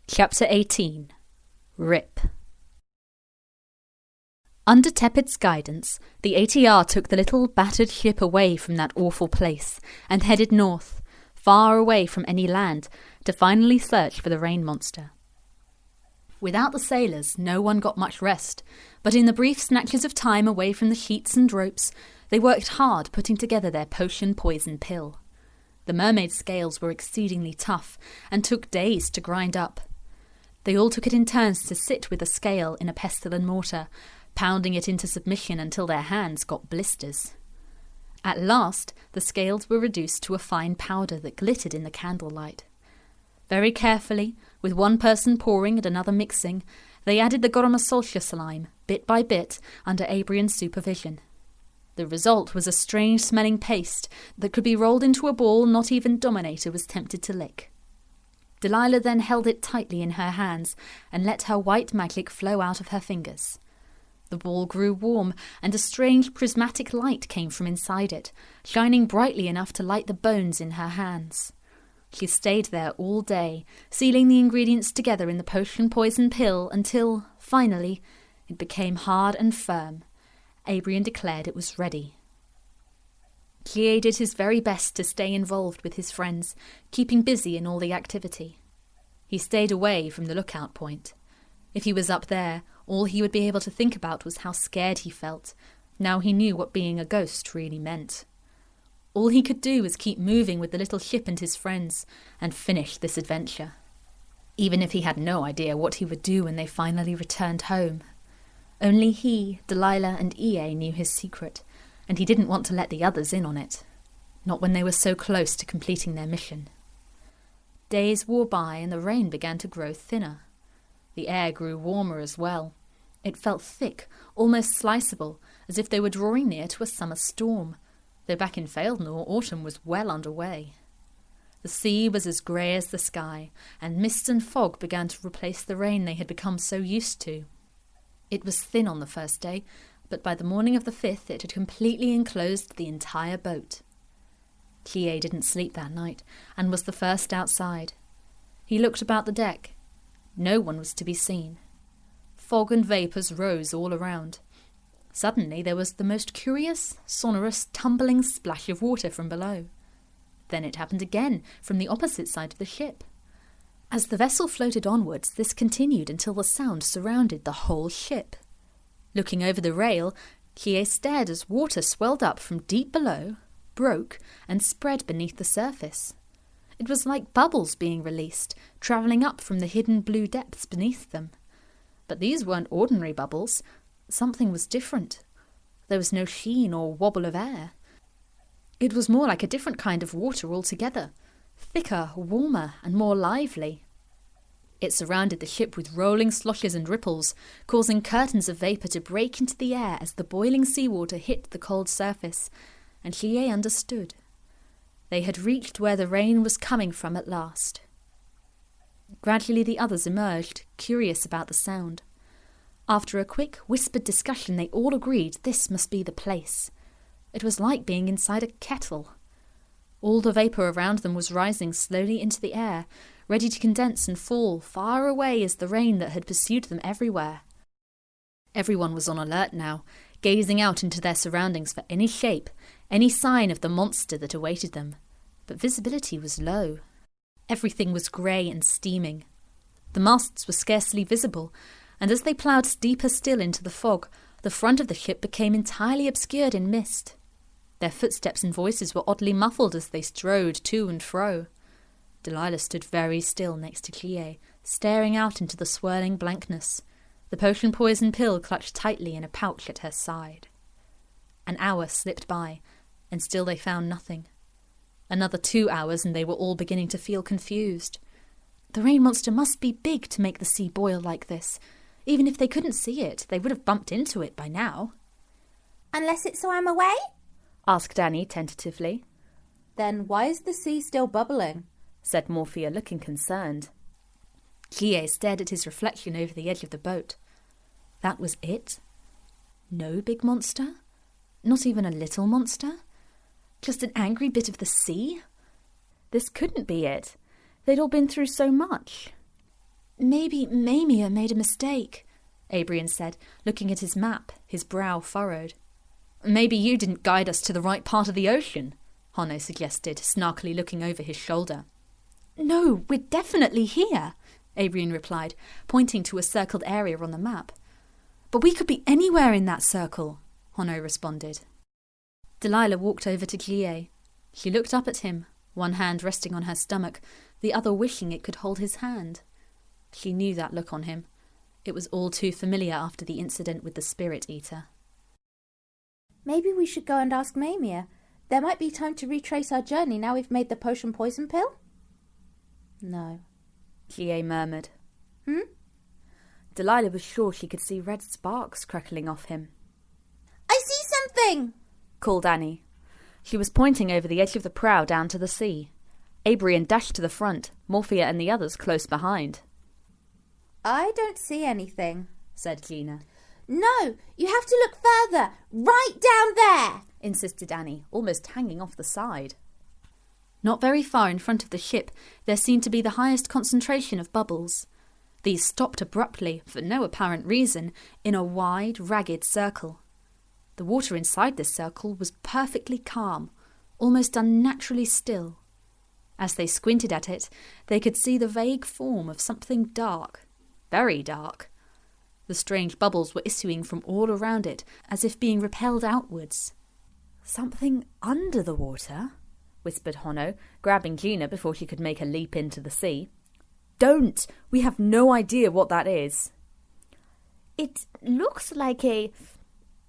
Chapter 18. Rip. Under Tepid's guidance, the ATR took the little battered ship away from that awful place and headed north, far away from any land, to finally search for the rain monster. Without the sailors, no one got much rest, but in the brief snatches of time away from the sheets and ropes, they worked hard putting together their potion poison pill. The mermaid scales were exceedingly tough and took days to grind up. They all took it in turns to sit with a scale in a pestle and mortar, pounding it into submission until their hands got blisters. At last, the scales were reduced to a fine powder that glittered in the candlelight. Very carefully, with one person pouring and another mixing, they added the Goromasoltia slime, bit by bit, under Abrian's supervision. The result was a strange-smelling paste that could be rolled into a ball not even Dominator was tempted to lick. Delilah then held it tightly in her hands and let her white magic flow out of her fingers. The ball grew warm, and a strange prismatic light came from inside it, shining brightly enough to light the bones in her hands. She stayed there all day, sealing the ingredients together in the potion poison pill until, finally, it became hard and firm. Abrian declared it was ready. Bligh did his very best to stay involved with his friends, keeping busy in all the activity. He stayed away from the lookout point. If he was up there, all he would be able to think about was how scared he felt. Now he knew what being a ghost really meant. All he could do was keep moving with the little ship and his friends, and finish this adventure. Even if he had no idea what he would do when they finally returned home. Only he, Delilah, and EA knew his secret, and he didn't want to let the others in on it. Not when they were so close to completing their mission. Days wore by and the rain began to grow thinner. The air grew warmer as well. It felt thick, almost sliceable, as if they were drawing near to a summer storm, though back in Fealdnor autumn was well underway. The sea was as grey as the sky, and mist and fog began to replace the rain they had become so used to. It was thin on the first day, but by the morning of the 5th it had completely enclosed the entire boat. Bligh didn't sleep that night, and was the first outside. He looked about the deck. No one was to be seen. Fog and vapours rose all around. Suddenly there was the most curious, sonorous, tumbling splash of water from below. Then it happened again, from the opposite side of the ship. As the vessel floated onwards, this continued until the sound surrounded the whole ship. Looking over the rail, Bligh stared as water swelled up from deep below, broke, and spread beneath the surface. It was like bubbles being released, travelling up from the hidden blue depths beneath them. But these weren't ordinary bubbles. Something was different. There was no sheen or wobble of air. It was more like a different kind of water altogether, thicker, warmer, and more lively. It surrounded the ship with rolling sloshes and ripples, causing curtains of vapour to break into the air as the boiling seawater hit the cold surface, and Bligh understood. They had reached where the rain was coming from at last. Gradually the others emerged, curious about the sound. After a quick, whispered discussion, they all agreed this must be the place. It was like being inside a kettle. All the vapour around them was rising slowly into the air, ready to condense and fall far away as the rain that had pursued them everywhere. Everyone was on alert now, gazing out into their surroundings for any shape, any sign of the monster that awaited them. But visibility was low. Everything was grey and steaming. The masts were scarcely visible, and as they ploughed deeper still into the fog, the front of the ship became entirely obscured in mist. Their footsteps and voices were oddly muffled as they strode to and fro. Delilah stood very still next to Bligh, staring out into the swirling blankness, the potion poison pill clutched tightly in a pouch at her side. An hour slipped by, and still they found nothing. Another 2 hours and they were all beginning to feel confused. The rain monster must be big to make the sea boil like this. Even if they couldn't see it, they would have bumped into it by now. Unless it swam away? Asked Annie tentatively. Then why is the sea still bubbling? Said Morphea, looking concerned. Bligh stared at his reflection over the edge of the boat. That was it? No big monster? Not even a little monster? Just an angry bit of the sea? This couldn't be it. They'd all been through so much. Maybe Maemia made a mistake, Abrian said, looking at his map, his brow furrowed. Maybe you didn't guide us to the right part of the ocean, Honno suggested, snarkily looking over his shoulder. No, we're definitely here, Abrian replied, pointing to a circled area on the map. But we could be anywhere in that circle, Honno responded. Delilah walked over to Bligh. She looked up at him, one hand resting on her stomach, the other wishing it could hold his hand. She knew that look on him. It was all too familiar after the incident with the Spirit Eater. Maybe we should go and ask Maemia. There might be time to retrace our journey now we've made the potion poison pill. No. Bligh murmured. Delilah was sure she could see red sparks crackling off him. I see something, called Annie. She was pointing over the edge of the prow down to the sea. Abrian dashed to the front, Morphea and the others close behind. I don't see anything, said Gina. No, you have to look further, right down there, insisted Annie, almost hanging off the side. Not very far in front of the ship, there seemed to be the highest concentration of bubbles. These stopped abruptly, for no apparent reason, in a wide, ragged circle. The water inside this circle was perfectly calm, almost unnaturally still. As they squinted at it, they could see the vague form of something dark, very dark. The strange bubbles were issuing from all around it, as if being repelled outwards. Something under the water? Whispered Honno, grabbing Gina before she could make a leap into the sea. Don't! We have no idea what that is. It looks like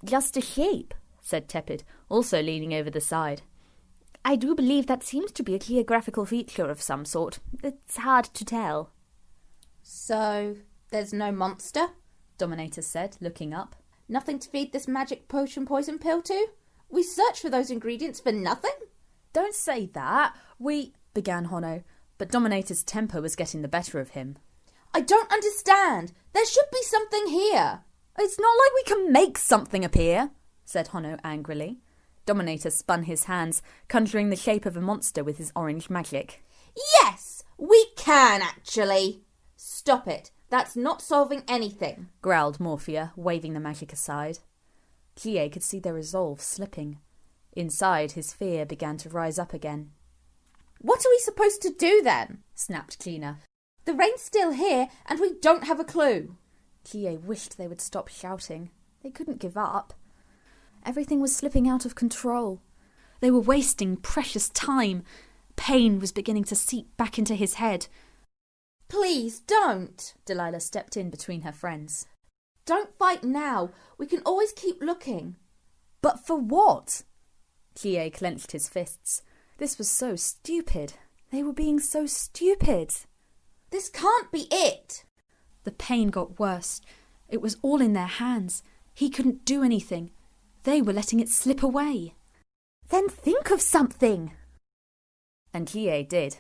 just a shape, said Tepid, also leaning over the side. I do believe that seems to be a geographical feature of some sort. It's hard to tell. So, there's no monster? Dominator said, looking up. Nothing to feed this magic potion poison pill to? We searched for those ingredients for nothing? Don't say that. Began Honno, but Dominator's temper was getting the better of him. I don't understand. There should be something here. It's not like we can make something appear, said Honno angrily. Dominator spun his hands, conjuring the shape of a monster with his orange magic. Yes, we can actually. Stop it. That's not solving anything, growled Morphea, waving the magic aside. Bligh could see their resolve slipping. Inside, his fear began to rise up again. What are we supposed to do then? Snapped Gina. The rain's still here, and we don't have a clue. Bligh wished they would stop shouting. They couldn't give up. Everything was slipping out of control. They were wasting precious time. Pain was beginning to seep back into his head. Please don't. Delilah stepped in between her friends. Don't fight now. We can always keep looking. But for what? Bligh clenched his fists. This was so stupid. They were being so stupid. This can't be it. The pain got worse. It was all in their hands. He couldn't do anything. They were letting it slip away. Then think of something. And Bligh did.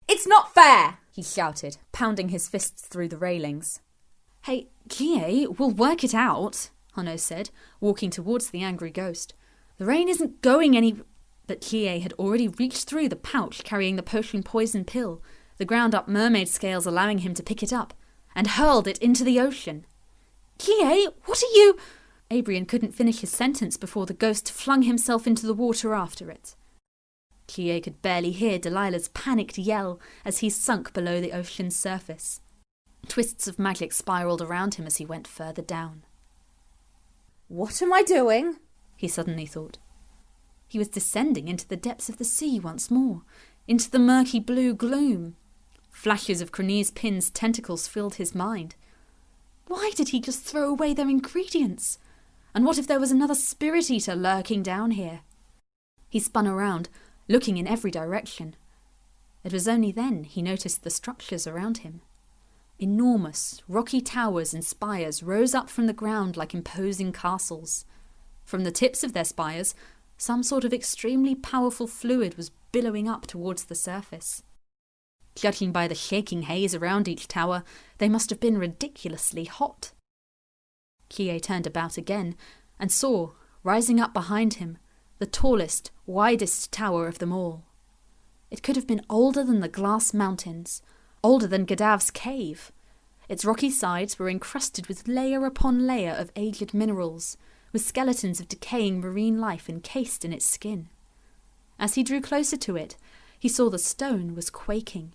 It's not fair, he shouted, pounding his fists through the railings. Hey, Bligh, we'll work it out, Honno said, walking towards the angry ghost. The rain isn't going any... But Bligh had already reached through the pouch carrying the potion poison pill, the ground-up mermaid scales allowing him to pick it up, and hurled it into the ocean. Bligh, what are you... Abrian couldn't finish his sentence before the ghost flung himself into the water after it. Bligh could barely hear Delilah's panicked yell as he sunk below the ocean's surface. Twists of magic spiralled around him as he went further down. What am I doing? He suddenly thought. He was descending into the depths of the sea once more, into the murky blue gloom. Flashes of Chroniese Pin's tentacles filled his mind. Why did he just throw away their ingredients? And what if there was another spirit eater lurking down here? He spun around, looking in every direction. It was only then he noticed the structures around him. Enormous, rocky towers and spires rose up from the ground like imposing castles. From the tips of their spires, some sort of extremely powerful fluid was billowing up towards the surface. Judging by the shaking haze around each tower, they must have been ridiculously hot. Bligh turned about again and saw, rising up behind him, the tallest, widest tower of them all. It could have been older than the glass mountains, older than Gadav's cave. Its rocky sides were encrusted with layer upon layer of aged minerals, with skeletons of decaying marine life encased in its skin. As he drew closer to it, he saw the stone was quaking,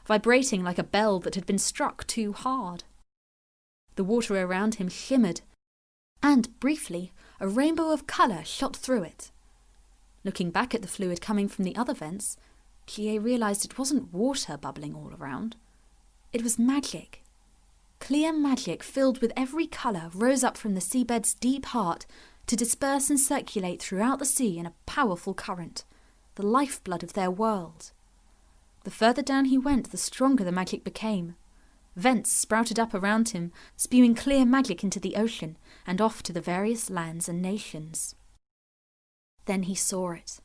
vibrating like a bell that had been struck too hard. The water around him shimmered, and, briefly, a rainbow of colour shot through it. Looking back at the fluid coming from the other vents, Bligh realised it wasn't water bubbling all around. It was magic. Clear magic filled with every colour rose up from the seabed's deep heart to disperse and circulate throughout the sea in a powerful current, the lifeblood of their world. The further down he went, the stronger the magic became. Vents sprouted up around him, spewing clear magic into the ocean and off to the various lands and nations. Then he saw it.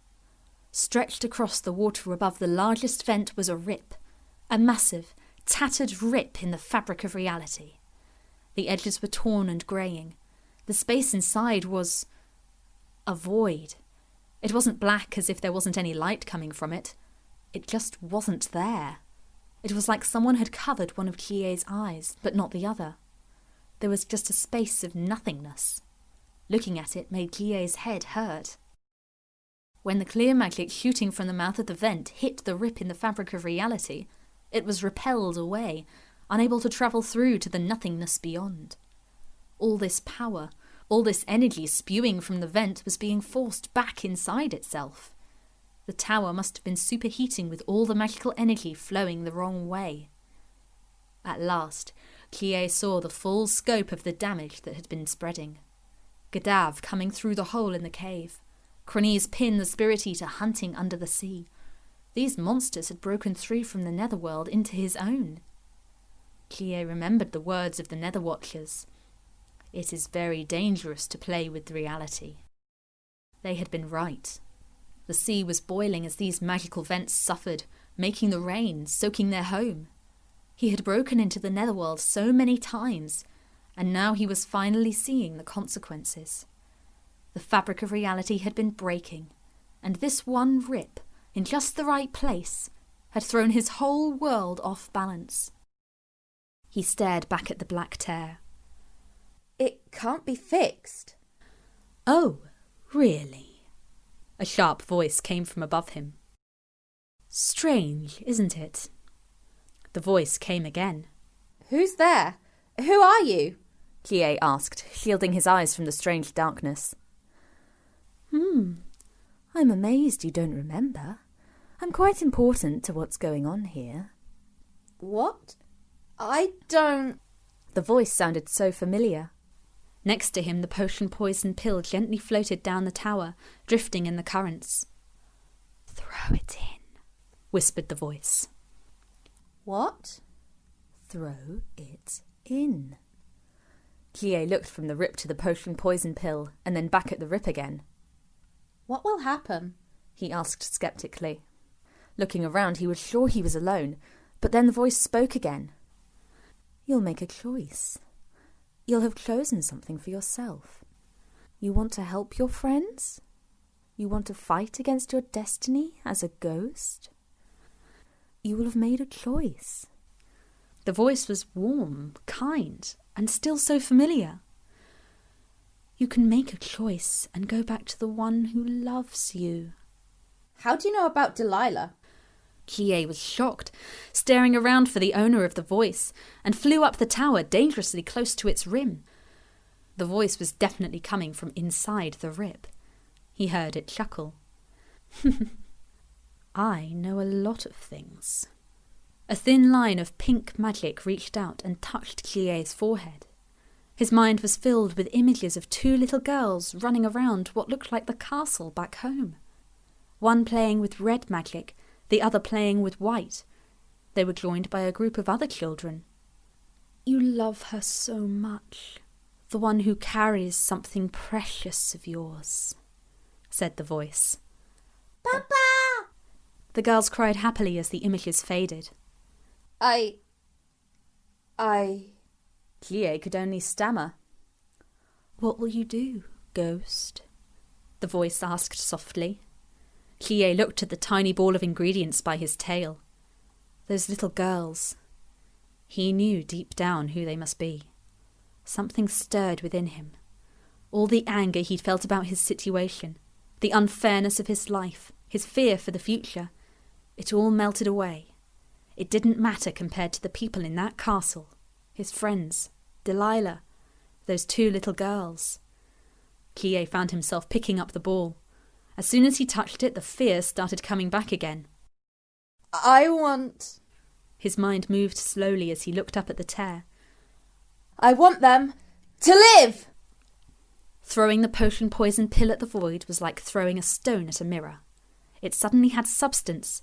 Stretched across the water above the largest vent was a rip, a massive, tattered rip in the fabric of reality. The edges were torn and greying. The space inside was a void. It wasn't black as if there wasn't any light coming from it. It just wasn't there. It was like someone had covered one of Bligh's eyes, but not the other. There was just a space of nothingness. Looking at it made Bligh's head hurt. When the clear magic shooting from the mouth of the vent hit the rip in the fabric of reality, it was repelled away, unable to travel through to the nothingness beyond. All this power, all this energy spewing from the vent was being forced back inside itself. The tower must have been superheating with all the magical energy flowing the wrong way. At last, Bligh saw the full scope of the damage that had been spreading. Gadav coming through the hole in the cave. Chroniese Pin the Spirit Eater hunting under the sea. These monsters had broken through from the Netherworld into his own. Bligh remembered the words of the Nether Watchers. It is very dangerous to play with reality. They had been right. The sea was boiling as these magical vents suffered, making the rain, soaking their home. He had broken into the Netherworld so many times, and now he was finally seeing the consequences. The fabric of reality had been breaking, and this one rip, in just the right place, had thrown his whole world off balance. He stared back at the black tear. It can't be fixed. Oh, really? A sharp voice came from above him. Strange, isn't it? The voice came again. Who's there? Who are you? Bligh asked, shielding his eyes from the strange darkness. I'm amazed you don't remember. I'm quite important to what's going on here. What? I don't... The voice sounded so familiar. Next to him, the potion poison pill gently floated down the tower, drifting in the currents. Throw it in, whispered the voice. What? Throw it in. Bligh looked from the rip to the potion poison pill, and then back at the rip again. What will happen? He asked sceptically. Looking around, he was sure he was alone, but then the voice spoke again. You'll make a choice. You'll have chosen something for yourself. You want to help your friends? You want to fight against your destiny as a ghost? You will have made a choice. The voice was warm, kind, and still so familiar. You can make a choice and go back to the one who loves you. How do you know about Delilah? Bligh was shocked, staring around for the owner of the voice, and flew up the tower dangerously close to its rim. The voice was definitely coming from inside the rip. He heard it chuckle. I know a lot of things. A thin line of pink magic reached out and touched Bligh's forehead. His mind was filled with images of two little girls running around what looked like the castle back home. One playing with red magic, the other playing with white. They were joined by a group of other children. You love her so much, the one who carries something precious of yours, said the voice. Papa! The girls cried happily as the images faded. I... Bligh could only stammer. What will you do, ghost? The voice asked softly. Bligh looked at the tiny ball of ingredients by his tail. Those little girls, He knew deep down who they must be. Something stirred within him. All the anger he'd felt about his situation, the unfairness of his life, his fear for the future, it all melted away. It didn't matter compared to the people in that castle, his friends, Delilah, those 2 little girls. Bligh found himself picking up the ball. As soon as he touched it, the fear started coming back again. I want... His mind moved slowly as he looked up at the tear. I want them to live! Throwing the potion poison pill at the void was like throwing a stone at a mirror. It suddenly had substance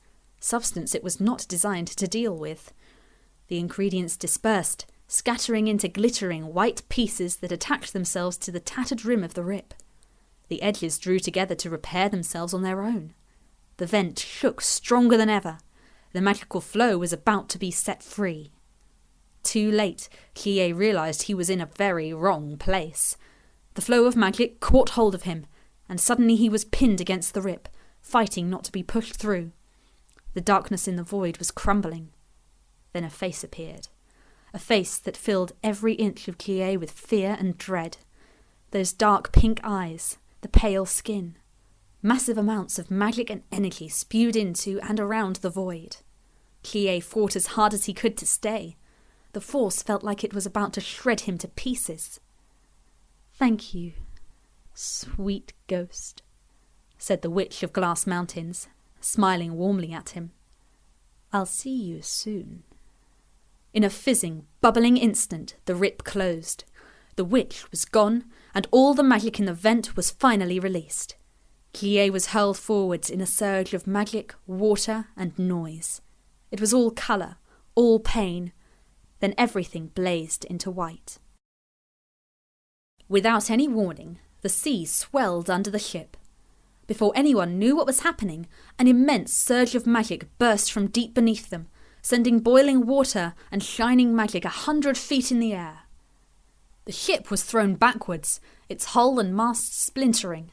it was not designed to deal with. The ingredients dispersed, scattering into glittering white pieces that attached themselves to the tattered rim of the rip. The edges drew together to repair themselves on their own. The vent shook stronger than ever. The magical flow was about to be set free. Too late, Bligh realised he was in a very wrong place. The flow of magic caught hold of him, and suddenly he was pinned against the rip, fighting not to be pushed through. The darkness in the void was crumbling. Then a face appeared. A face that filled every inch of Bligh with fear and dread. Those dark pink eyes, the pale skin. Massive amounts of magic and energy spewed into and around the void. Bligh fought as hard as he could to stay. The force felt like it was about to shred him to pieces. "Thank you, sweet ghost," said the Witch of Glass Mountains, smiling warmly at him. "I'll see you soon." In a fizzing, bubbling instant, the rip closed. The witch was gone, and all the magic in the vent was finally released. Bligh was hurled forwards in a surge of magic, water, and noise. It was all colour, all pain. Then everything blazed into white. Without any warning, the sea swelled under the ship. Before anyone knew what was happening, an immense surge of magic burst from deep beneath them, sending boiling water and shining magic 100 feet in the air. The ship was thrown backwards, its hull and masts splintering.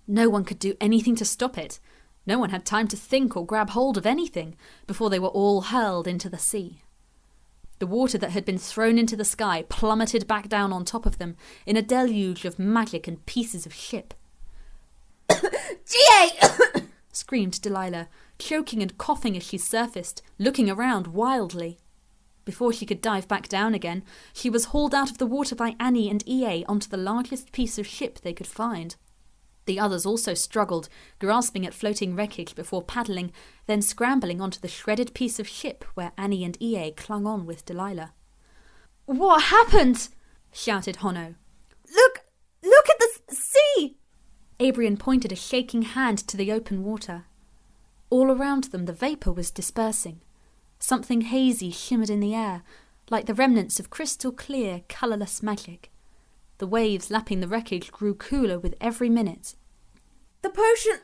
No one could do anything to stop it. No one had time to think or grab hold of anything before they were all hurled into the sea. The water that had been thrown into the sky plummeted back down on top of them in a deluge of magic and pieces of ship. GA! Screamed Delilah, choking and coughing as she surfaced, looking around wildly. Before she could dive back down again, she was hauled out of the water by Annie and EA onto the largest piece of ship they could find. The others also struggled, grasping at floating wreckage before paddling, then scrambling onto the shredded piece of ship where Annie and EA clung on with Delilah. "What happened?" shouted Honno. Look at the sea! Abrian pointed a shaking hand to the open water. All around them the vapour was dispersing. Something hazy shimmered in the air, like the remnants of crystal clear, colourless magic. The waves lapping the wreckage grew cooler with every minute. "The potion...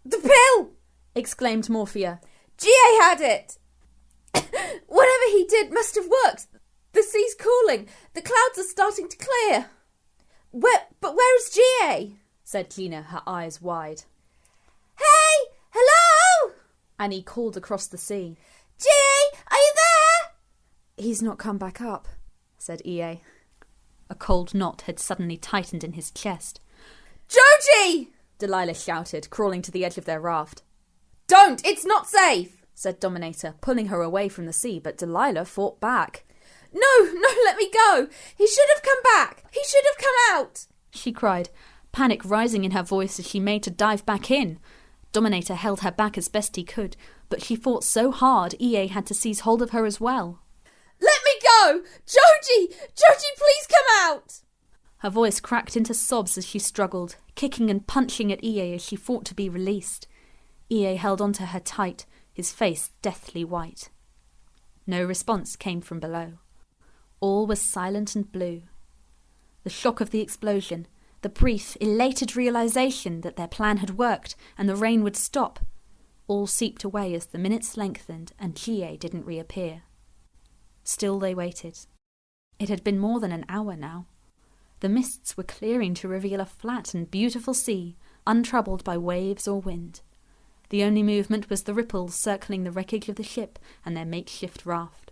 the pill!" exclaimed Morphea. "GA had it! Whatever he did must have worked. The sea's cooling. The clouds are starting to clear." But where is GA? said Gina, her eyes wide. "Hey! Hello!" Annie called across the sea. "GA, are you there?" "He's not come back up," said EA. A cold knot had suddenly tightened in his chest. "Joji!" Delilah shouted, crawling to the edge of their raft. "Don't! It's not safe!" said Dominator, pulling her away from the sea, but Delilah fought back. No, let me go! He should have come back! He should have come out!" she cried, panic rising in her voice as she made to dive back in. Dominator held her back as best he could, but she fought so hard EA had to seize hold of her as well. "Let me go! Joji! Please come out!" Her voice cracked into sobs as she struggled, kicking and punching at EA as she fought to be released. EA held onto her tight, his face deathly white. No response came from below. All was silent and blue. The shock of the explosion, the brief, elated realization that their plan had worked and the rain would stop, all seeped away as the minutes lengthened and GA didn't reappear. Still they waited. It had been more than an hour now. The mists were clearing to reveal a flat and beautiful sea, untroubled by waves or wind. The only movement was the ripples circling the wreckage of the ship and their makeshift raft.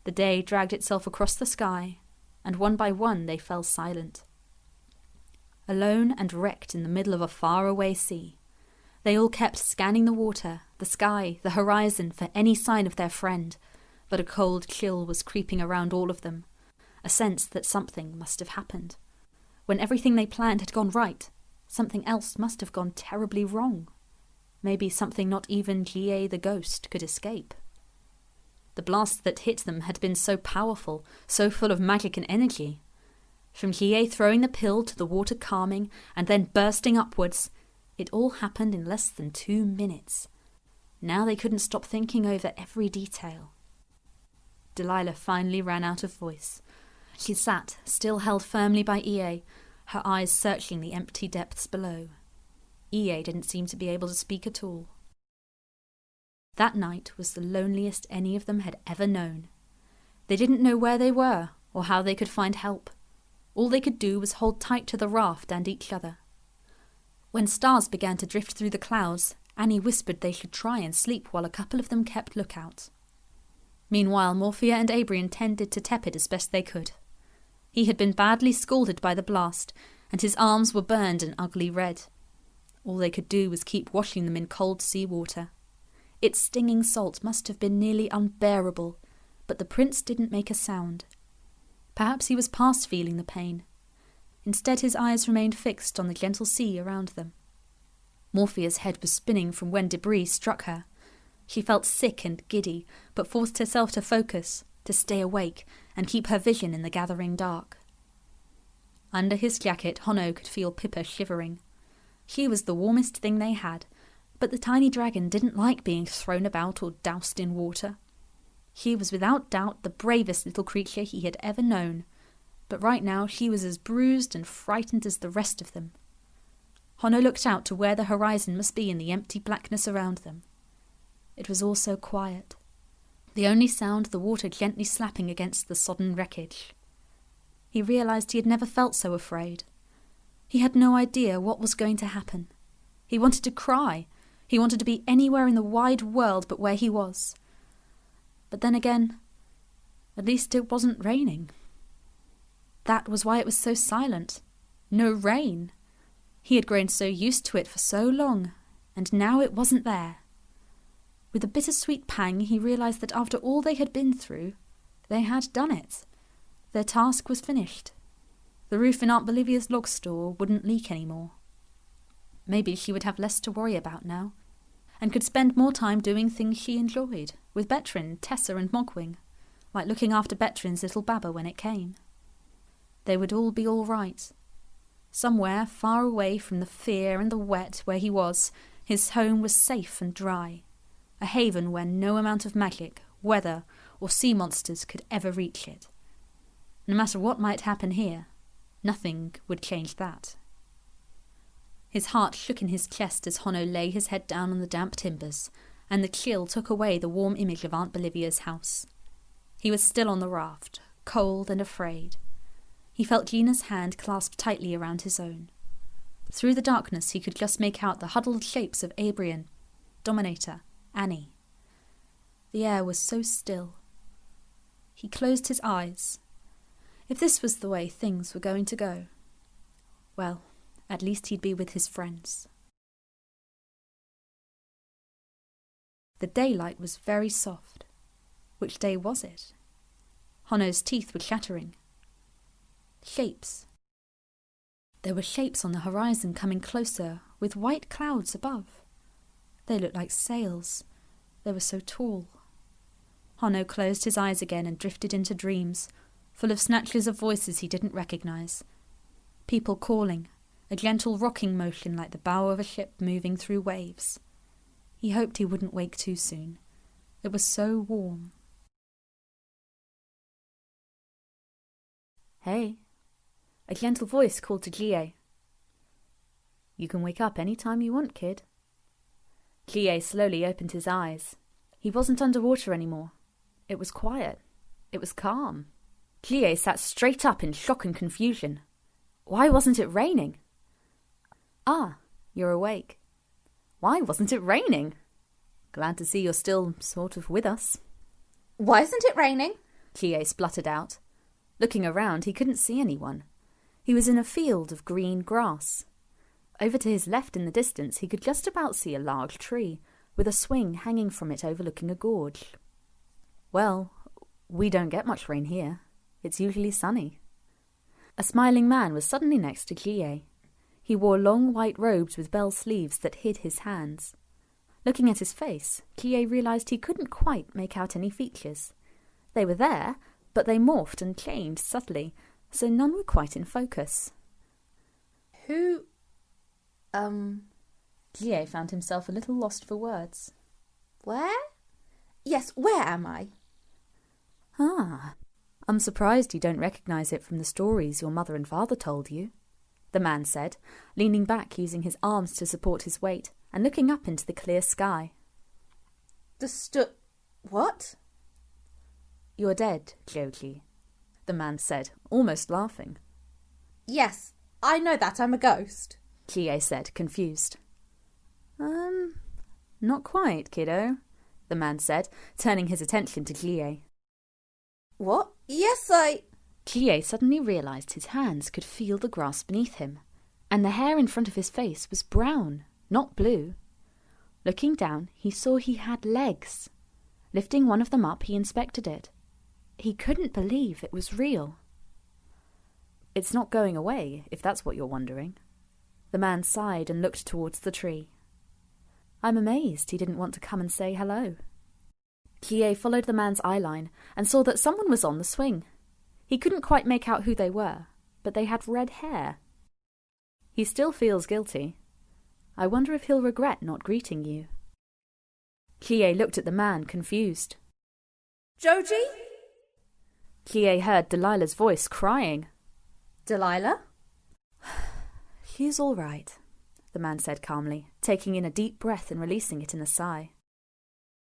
The day dragged itself across the sky, and one by one they fell silent. Alone and wrecked in the middle of a faraway sea, they all kept scanning the water, the sky, the horizon for any sign of their friend, but a cold chill was creeping around all of them, a sense that something must have happened. When everything they planned had gone right, something else must have gone terribly wrong. Maybe something not even Gina the ghost could escape. The blast that hit them had been so powerful, so full of magic and energy. From Gina throwing the pill to the water calming and then bursting upwards, it all happened in less than 2 minutes. Now they couldn't stop thinking over every detail. Delilah finally ran out of voice. She sat, still held firmly by EA, her eyes searching the empty depths below. EA didn't seem to be able to speak at all. That night was the loneliest any of them had ever known. They didn't know where they were or how they could find help. All they could do was hold tight to the raft and each other. When stars began to drift through the clouds, Annie whispered they should try and sleep while a couple of them kept lookout. Meanwhile, Morphea and Abrian tended to Tepid as best they could. He had been badly scalded by the blast, and his arms were burned an ugly red. All they could do was keep washing them in cold sea water. Its stinging salt must have been nearly unbearable, but the prince didn't make a sound. Perhaps he was past feeling the pain. Instead, his eyes remained fixed on the gentle sea around them. Morphea's head was spinning from when debris struck her. She felt sick and giddy, but forced herself to focus, to stay awake, and keep her vision in the gathering dark. Under his jacket, Honno could feel Pippa shivering. She was the warmest thing they had, but the tiny dragon didn't like being thrown about or doused in water. She was without doubt the bravest little creature he had ever known, but right now she was as bruised and frightened as the rest of them. Honno looked out to where the horizon must be in the empty blackness around them. It was all so quiet. The only sound the water gently slapping against the sodden wreckage. He realised he had never felt so afraid. He had no idea what was going to happen. He wanted to cry. He wanted to be anywhere in the wide world but where he was. But then again, at least it wasn't raining. That was why it was so silent. No rain. He had grown so used to it for so long, and now it wasn't there. With a bittersweet pang, he realised that after all they had been through, they had done it. Their task was finished. The roof in Aunt Bolivia's log store wouldn't leak anymore. Maybe she would have less to worry about now, and could spend more time doing things she enjoyed, with Betrin, Tessa and Mogwing, like looking after Betrin's little Baba when it came. They would all be all right. Somewhere far away from the fear and the wet where he was, his home was safe and dry, a haven where no amount of magic, weather, or sea monsters could ever reach it. No matter what might happen here, nothing would change that. His heart shook in his chest as Honno lay his head down on the damp timbers, and the chill took away the warm image of Aunt Bolivia's house. He was still on the raft, cold and afraid. He felt Gina's hand clasped tightly around his own. Through the darkness he could just make out the huddled shapes of Abrian, Dominator, Annie. The air was so still. He closed his eyes. If this was the way things were going to go, well, at least he'd be with his friends. The daylight was very soft. Which day was it? Honno's teeth were chattering. Shapes. There were shapes on the horizon coming closer, with white clouds above. They looked like sails. They were so tall. Honno closed his eyes again and drifted into dreams, full of snatches of voices he didn't recognise. People calling, a gentle rocking motion like the bow of a ship moving through waves. He hoped he wouldn't wake too soon. It was so warm. Hey. A gentle voice called to Gina. You can wake up any time you want, kid. Gina slowly opened his eyes. He wasn't underwater anymore. It was quiet. It was calm. Gina sat straight up in shock and confusion. Why wasn't it raining? Ah, you're awake. Why wasn't it raining? Glad to see you're still sort of with us. Why isn't it raining? Bligh spluttered out. Looking around, he couldn't see anyone. He was in a field of green grass. Over to his left in the distance, he could just about see a large tree, with a swing hanging from it overlooking a gorge. Well, we don't get much rain here. It's usually sunny. A smiling man was suddenly next to Bligh. He wore long white robes with bell sleeves that hid his hands. Looking at his face, Bligh realised he couldn't quite make out any features. They were there, but they morphed and changed subtly, so none were quite in focus. Who... Bligh found himself a little lost for words. Where? Yes, where am I? Ah, I'm surprised you don't recognise it from the stories your mother and father told you, the man said, leaning back using his arms to support his weight and looking up into the clear sky. What? You're dead, Joji, the man said, almost laughing. Yes, I know that, I'm a ghost, Bligh said, confused. Not quite, kiddo, the man said, turning his attention to Bligh. What? Yes, Bligh suddenly realised his hands could feel the grass beneath him, and the hair in front of his face was brown, not blue. Looking down, he saw he had legs. Lifting one of them up, he inspected it. He couldn't believe it was real. It's not going away, if that's what you're wondering. The man sighed and looked towards the tree. I'm amazed he didn't want to come and say hello. Bligh followed the man's eyeline and saw that someone was on the swing. He couldn't quite make out who they were, but they had red hair. He still feels guilty. I wonder if he'll regret not greeting you. Bligh looked at the man, confused. Joji? Bligh heard Delilah's voice crying. Delilah? She's all right, the man said calmly, taking in a deep breath and releasing it in a sigh.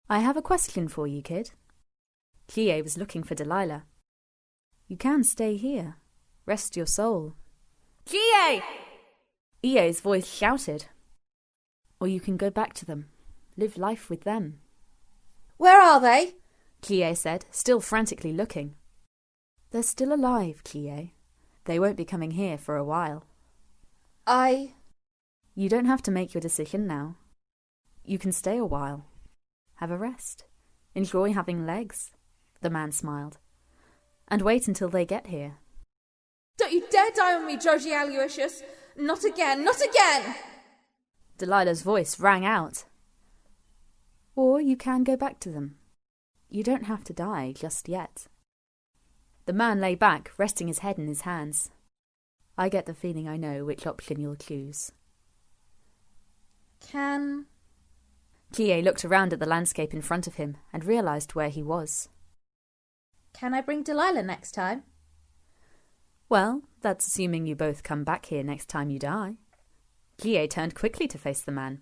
I have a question for you, kid. Bligh was looking for Delilah. You can stay here. Rest your soul. Bligh! EA's voice shouted. Or you can go back to them. Live life with them. Where are they? Bligh said, still frantically looking. They're still alive, Bligh. They won't be coming here for a while. You don't have to make your decision now. You can stay a while. Have a rest. Enjoy having legs, the man smiled. And wait until they get here. Don't you dare die on me, Joji Aluiciuous! Not again, not again! Delilah's voice rang out. Or you can go back to them. You don't have to die just yet. The man lay back, resting his head in his hands. I get the feeling I know which option you'll choose. Bligh looked around at the landscape in front of him and realised where he was. Can I bring Delilah next time? Well, that's assuming you both come back here next time you die. Bligh turned quickly to face the man.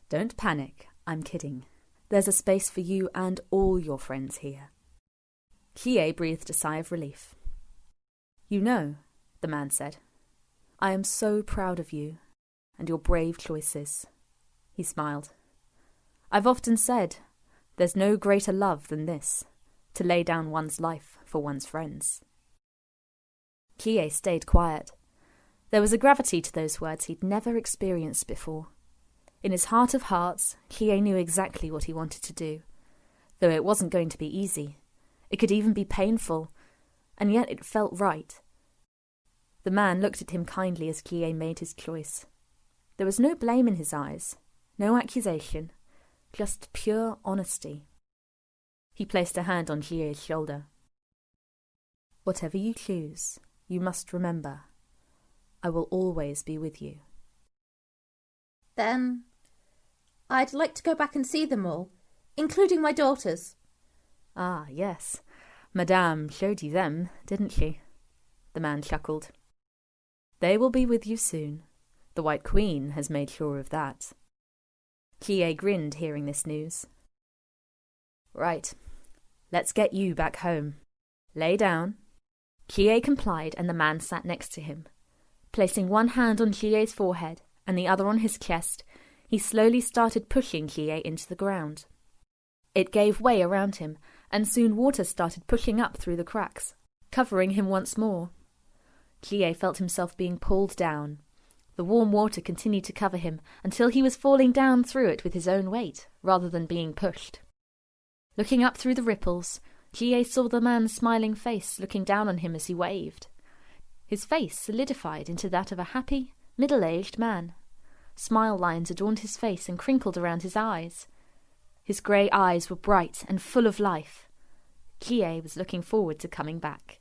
Don't panic, I'm kidding. There's a space for you and all your friends here. Bligh breathed a sigh of relief. You know, the man said, I am so proud of you and your brave choices. He smiled. I've often said, there's no greater love than this, to lay down one's life for one's friends. Bligh stayed quiet. There was a gravity to those words he'd never experienced before. In his heart of hearts, Bligh knew exactly what he wanted to do, though it wasn't going to be easy. It could even be painful, and yet it felt right. The man looked at him kindly as Bligh made his choice. There was no blame in his eyes, no accusation, just pure honesty. He placed a hand on Bligh's shoulder. Whatever you choose, you must remember, I will always be with you. Then I'd like to go back and see them all, including my daughters. Ah, yes. Madame showed you them, didn't she? The man chuckled. They will be with you soon. The White Queen has made sure of that. Bligh grinned, hearing this news. Right. Let's get you back home. Lay down. Bligh complied, and the man sat next to him. Placing one hand on Bligh's forehead and the other on his chest, he slowly started pushing Bligh into the ground. It gave way around him, and soon water started pushing up through the cracks, covering him once more. Bligh felt himself being pulled down. The warm water continued to cover him until he was falling down through it with his own weight, rather than being pushed. Looking up through the ripples, Bligh saw the man's smiling face looking down on him as he waved. His face solidified into that of a happy, middle-aged man. Smile lines adorned his face and crinkled around his eyes. His grey eyes were bright and full of life. Bligh was looking forward to coming back.